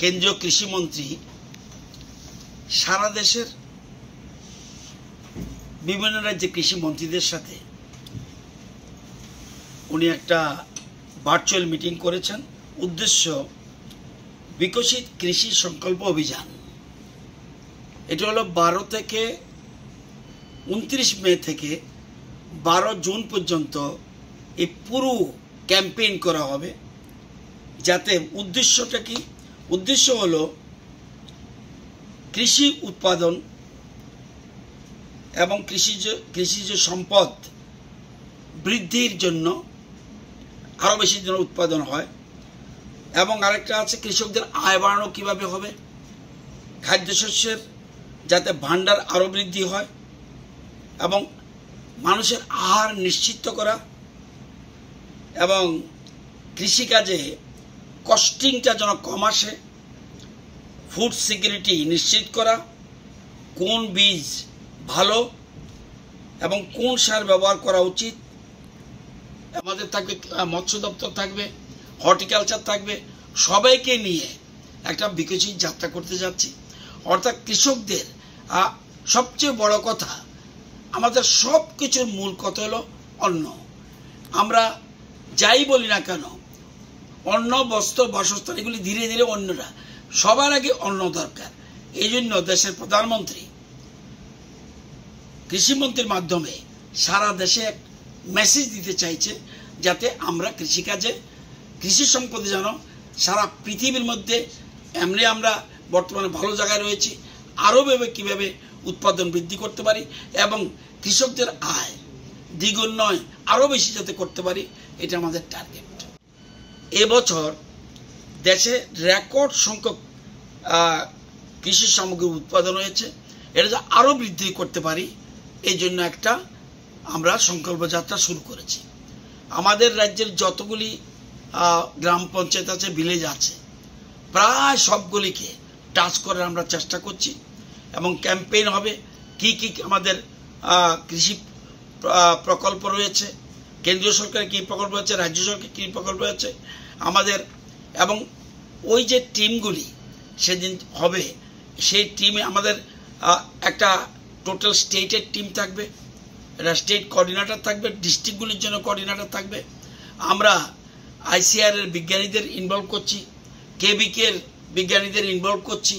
কেন্দ্রীয় কৃষিমন্ত্রী সারা দেশের বিভিন্ন রাজ্যের কৃষিমন্ত্রীদের সাথে উনি একটা ভার্চুয়াল মিটিং করেছেন। উদ্দেশ্য বিকশিত কৃষি সংকল্প অভিযান। এটা হলো 12 থেকে 29 মে থেকে 12 জুন পর্যন্ত এই পুরো ক্যাম্পেইন করা হবে। যাতে উদ্দেশ্যটা কি? উদ্দেশ্য হলো কৃষি উৎপাদন এবং কৃষিজ সম্পদ বৃদ্ধির জন্য আরো বেশি যেন উৎপাদন হয়, এবং আরেকটা আছে কৃষকদের আয় বাড়ানো কিভাবে হবে, খাদ্যশস্যের যাতে ভান্ডার আরো বৃদ্ধি হয় এবং মানুষের আহার নিশ্চিত করা, এবং কৃষিকাজে কস্টিংটা যেন কম আসে, ফুড সিকিউরিটি নিশ্চিত করা, কোন বীজ ভালো এবং কোন সার ব্যবহার করা উচিত। আমাদের থাকবে মৎস্য দপ্তর, থাকবে হর্টিকালচার, থাকবে, সবাইকে নিয়ে একটা বিকশিত যাত্রা করতে যাচ্ছি। অর্থাৎ কৃষকদের সবচেয়ে বড় কথা, আমাদের সব কিছুর মূল কথা হলো অন্ন। আমরা যাই বলি না কেন, অন্ন, বস্ত্র, বাসস্থান এগুলি ধীরে ধীরে অন্যরা, সবার আগে অন্ন দরকার। এই জন্য দেশের প্রধানমন্ত্রী কৃষিমন্ত্রীর মাধ্যমে সারা দেশে এক মেসেজ দিতে চাইছে, যাতে আমরা কৃষিকাজে, কৃষি সম্পদে যেন সারা পৃথিবীর মধ্যে, এমনি আমরা বর্তমানে ভালো জায়গায় রয়েছি, আরও কিভাবে উৎপাদন বৃদ্ধি করতে পারি এবং কৃষকদের আয় দ্বিগুণ নয় আরও বেশি যাতে করতে পারি, এটা আমাদের টার্গেট। এবছর দেশে রেকর্ড সংখ্যক কৃষি সামগ্রী উৎপাদন হয়েছে। এটা যে আরও বৃদ্ধি করতে পারি, এই জন্য একটা আমরা সংকল্প যাত্রা শুরু করেছি। আমাদের রাজ্যের যতগুলি গ্রাম পঞ্চায়েত আছে, ভিলেজ আছে, প্রায় সবগুলিকে টাচ করার আমরা চেষ্টা করছি, এবং ক্যাম্পেইন হবে কি কি আমাদের কৃষি প্রকল্প রয়েছে, কেন্দ্রীয় সরকারের কী প্রকল্প আছে, রাজ্য সরকারের কী প্রকল্প আছে আমাদের, এবং ওই যে টিমগুলি সেদিন হবে, সেই টিমে আমাদের একটা টোটাল স্টেটের টিম থাকবে, এটা স্টেট কোঅর্ডিনেটর থাকবে, ডিস্ট্রিক্টগুলির জন্য কোঅর্ডিনেটর থাকবে। আমরা ICAR এর বিজ্ঞানীদের ইনভলভ করছি, KVK এর বিজ্ঞানীদের ইনভলভ করছি,